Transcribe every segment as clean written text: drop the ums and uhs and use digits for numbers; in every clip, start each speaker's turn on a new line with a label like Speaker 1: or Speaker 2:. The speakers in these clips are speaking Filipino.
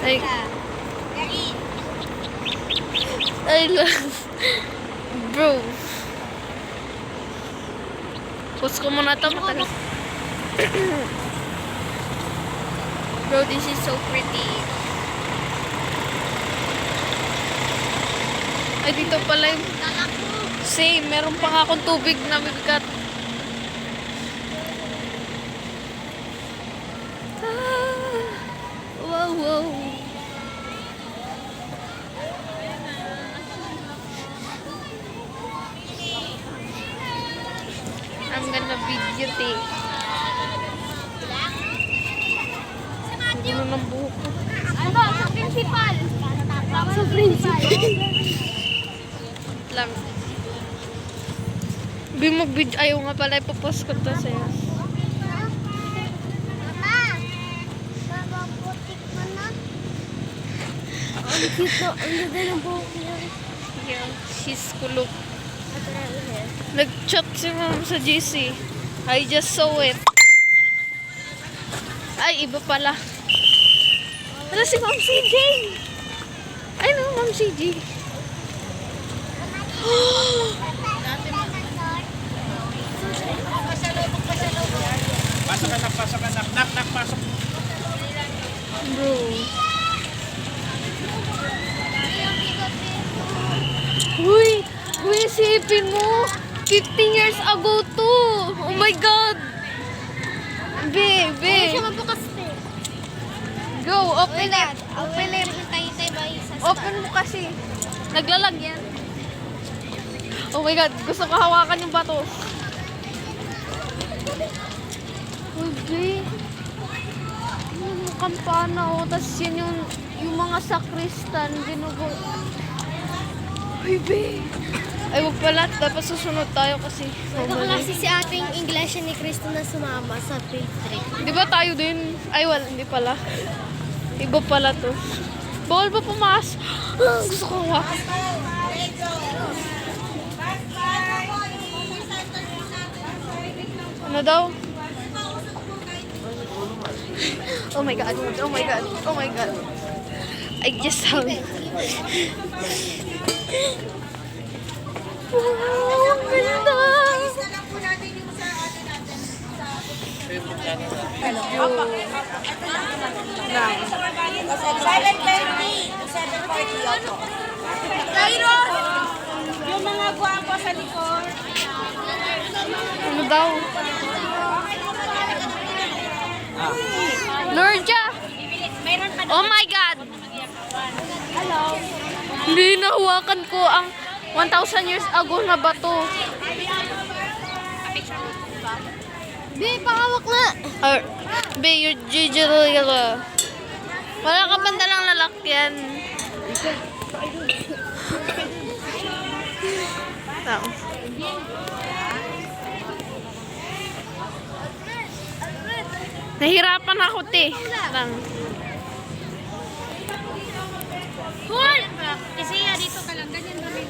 Speaker 1: Ay, I love... Bro. Post ko muna ito. Matagal. Bro, this is so pretty. Ay, dito pala yung... Same, meron pa nga akong tubig na bigat. Wow, wow. I'm gonna video tape. Ano ng buhok ko?
Speaker 2: Ano? Sa principal. Sa principal.
Speaker 1: Lang. Mag-video. Ayaw nga pala, ipopost ko to sa'yo.
Speaker 2: Mama! Bababutik mo na. Ang cute na. Ang ganda ng buhok niya.
Speaker 1: Yeah, she's kulog. Nag-chat si mom sa GC. I just saw it. Ay, iba pala. Ano si Ma'am CJ? Ay, no, Ma'am CJ.
Speaker 3: Pasok ka na, pasok ka na. Knock, pasok.
Speaker 1: Bro. Uy, isipin mo. 15 years ago to. Oh my God.
Speaker 2: Hindi
Speaker 1: Be.
Speaker 2: siya mabukas eh.
Speaker 1: Go, open it.
Speaker 2: Open it.
Speaker 1: Open mo kasi. Naglalag yan. Oh my God, gusto ko hawakan yung bato. Okay. Yung kampana oh, tas yan yung mga sakristan, ginugo. Uy, be. Ay, wag pala. Dapat susunod tayo kasi.
Speaker 2: Nakaklase si ating English ni Cristo na sumama sa grade 3.
Speaker 1: Di ba tayo din? Ay, hindi pala. Iba pala to. Bawal ba pumas? Gusto ko hawakan. Ano daw? Oh my God. Oh my God. Oh my God. I just saw it. Wow, ang ganda.
Speaker 4: Silent Baby, 740 ako. Kairos! Yung mga guwapo sa likod.
Speaker 1: Ano daw? Lorja! Oh my God!
Speaker 2: Hello.
Speaker 1: Hindi, nahawakan ko ang 1,000 years ago na bato.
Speaker 2: Di, pakawak na.
Speaker 1: Be, you're digital yellow. Wala ka banda lang lalakyan. Tao. Nahirapan ako, te. Lang.
Speaker 2: Hoy! Kasi dito ka lang. Ganyan ba rin?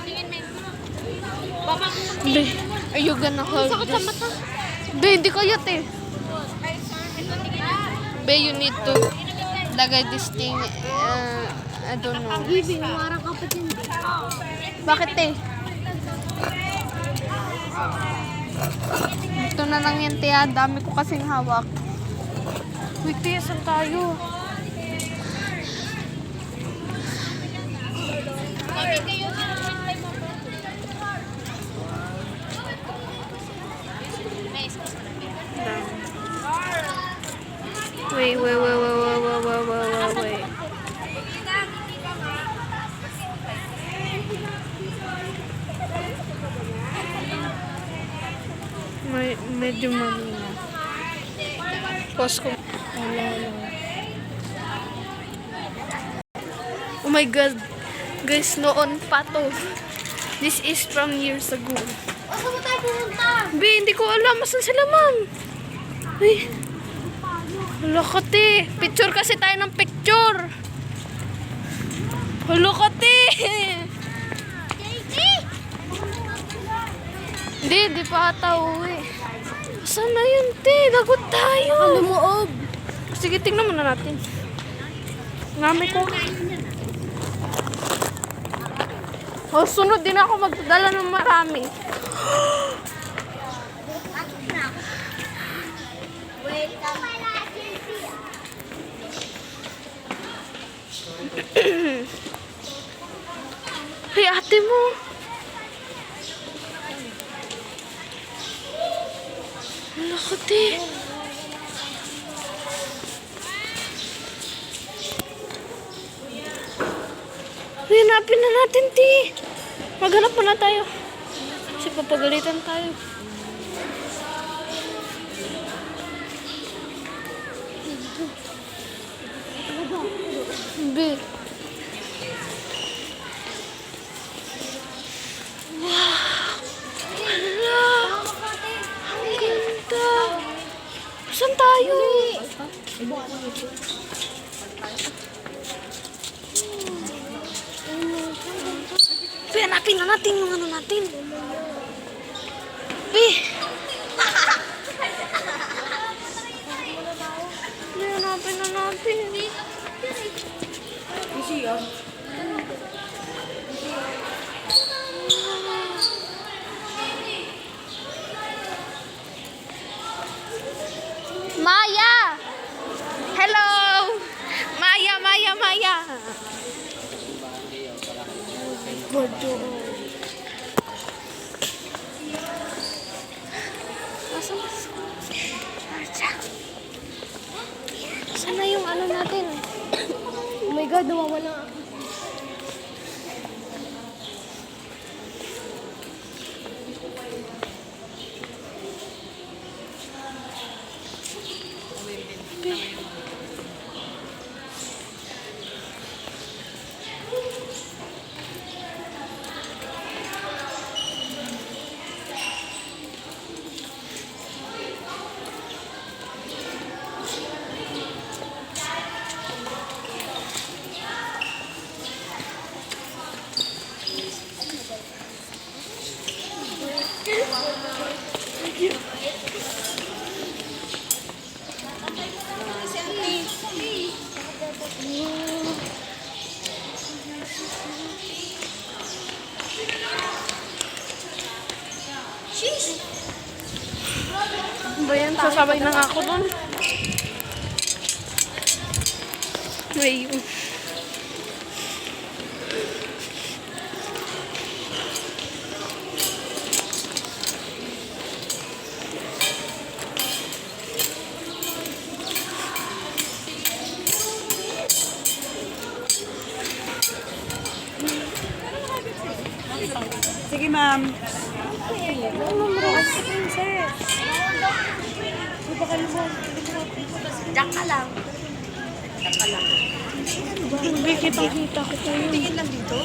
Speaker 2: Tingin, men. Baba ko.
Speaker 1: Be, are you gonna hold
Speaker 2: Sakit sa
Speaker 1: this?
Speaker 2: mata.
Speaker 1: Be, hindi kaya, te. Be, you need to lagay this thing. I don't know.
Speaker 2: Ibig, marang ka pa din.
Speaker 1: Bakit, te? Ito na lang yan, te. Dami ko kasing hawak. Wait, te, saan tayo? Wait. Medyo malina. Pause ko. Oh my God. Guys, noon pa to. This is from years ago.
Speaker 2: Saan mo tayo pumunta?
Speaker 1: Be, hindi ko alam. Masan sila, ma'am? Ay. Hala ka, te. Picture kasi tayo ng picture. Hala ka, te. Hindi pa ata uwi. Saan na yun, te? Lagot tayo.
Speaker 2: Lumuob.
Speaker 1: Sige, tingnan muna natin. Ngami ko. Oh, sunod din ako magdala ng marami. Hey, ate mo. Wala ko, te. Hanapin na natin, te. Maghanap muna tayo. Kasi papagalitan tayo. Be. Wow! Hala! Ang ganda! Saan tayo? Be, hanapin na natin yung ano natin. Be! Be, hanapin na natin. Maya! Hello! Maya, Maya, Maya! Bodo. Saan na yung ano natin? Oh my God, nawawala ako. Ba yan? Sasabay na nga ako dun. May yun.
Speaker 4: Sige, ma'am. Diyan ka lang.
Speaker 1: Hindi kitang-kita ko tayo.
Speaker 4: Tingin lang dito.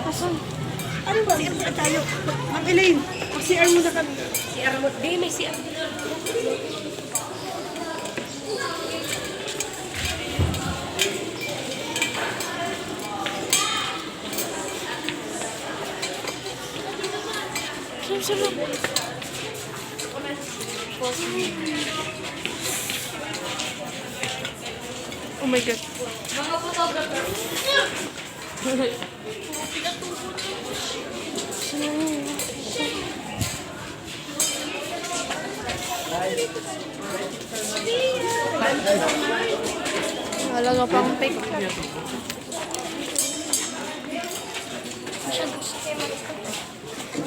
Speaker 1: Asan?
Speaker 4: Ano ba? CR muna tayo. Ma'am Elaine, mag-CR muna kami. CR mo. Di, may CR.
Speaker 1: Saan? Oh my God.
Speaker 2: Mga photographer.
Speaker 1: Wala ka pang picture.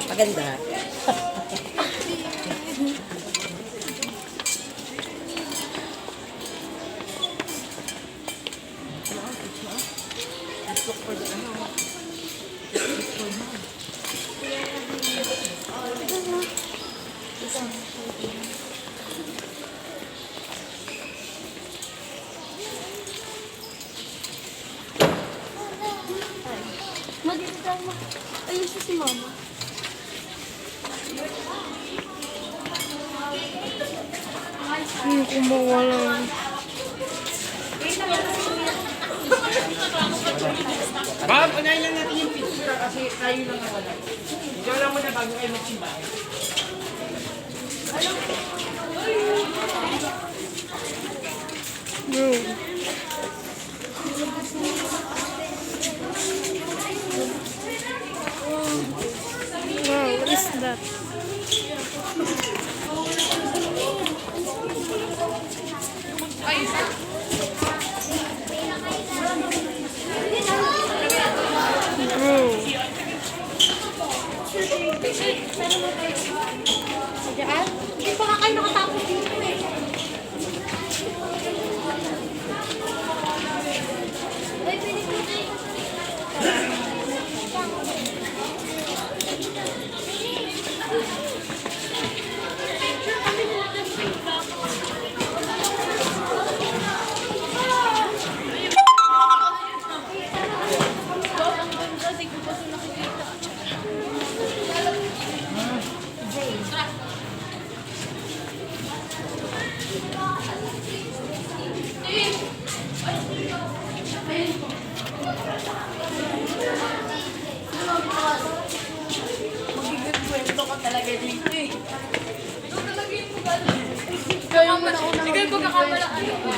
Speaker 4: Maganda.
Speaker 1: Magdadama. Ayun siya si Mama. Kumawala.
Speaker 3: Ma'am, unahin lang natin yung picture kasi tayo lang nawala. Ikaw lang muna bago kayo magsimba.
Speaker 1: Bro.
Speaker 2: Dito.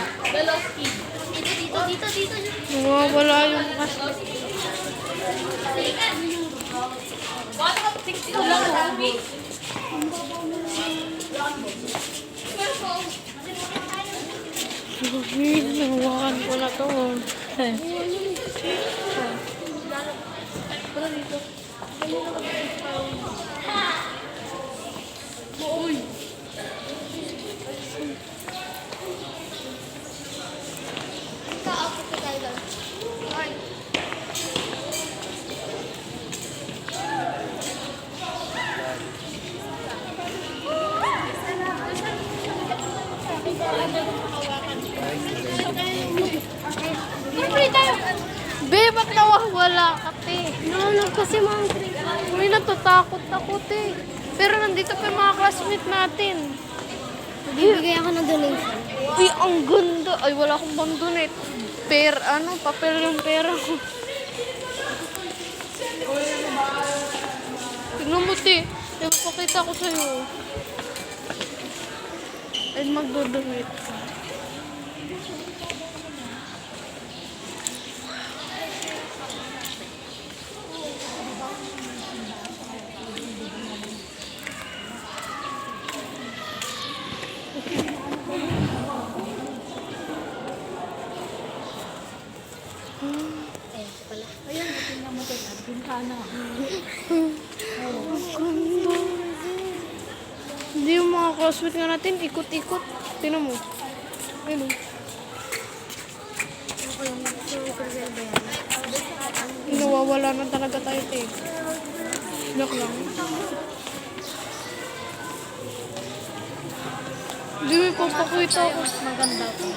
Speaker 1: Nawawala yung classmate. Nahawakan ko na to. Be, ba't nawawala ka, te?
Speaker 2: Nahanap kasi mga
Speaker 1: Uy, natatakot ako, te. Pero nandito pa yung mga classmate natin.
Speaker 2: bibigay ako ng donation.
Speaker 1: Uy, ang ganda. Ay, wala akong bandonate. Papel yung pera ko. Tignan mo, te. Ipapakita ko sa'yo. Ay, magdodonate ka. Ganda. Hindi yung mga classmate nga natin, ikot-ikot. Tingnan mo. Ayun. Nawawala na talaga tayo, te. Look lang. Hindi may papakita ako.
Speaker 2: Maganda po.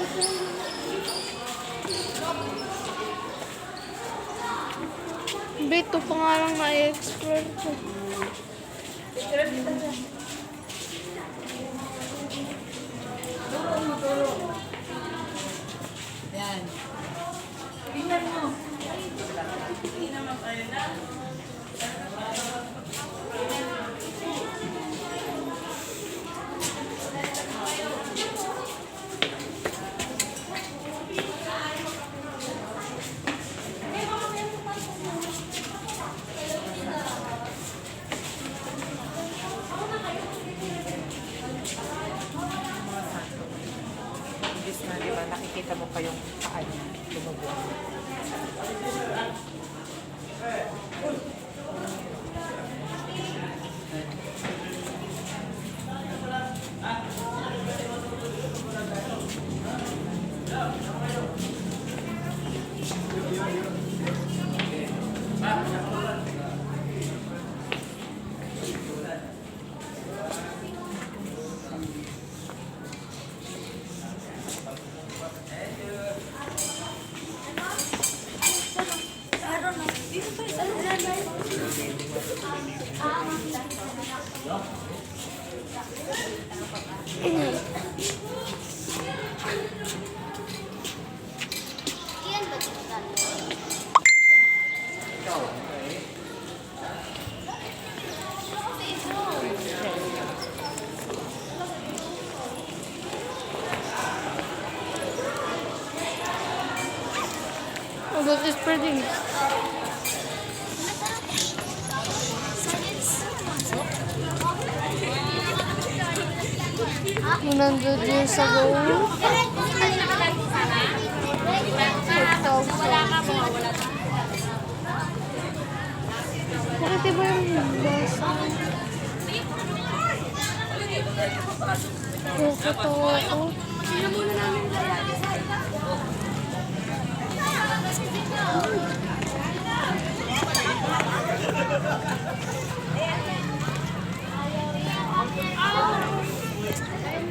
Speaker 1: Ito pa nga lang na-explore ko.
Speaker 5: Imbis na, di ba, nakikita mo pa yung paa niya lumabog. Oh, that is pretty. Nandun yun sa goal. Bakit iba yung basa? Katawa ko.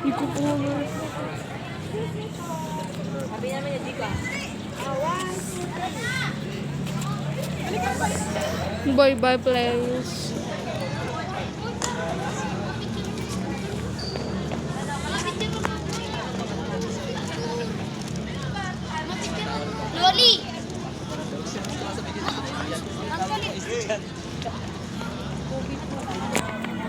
Speaker 5: Hindi ko po naman.
Speaker 4: Sabi naman niya, di ka.
Speaker 1: Bye-bye, players.
Speaker 2: Loli!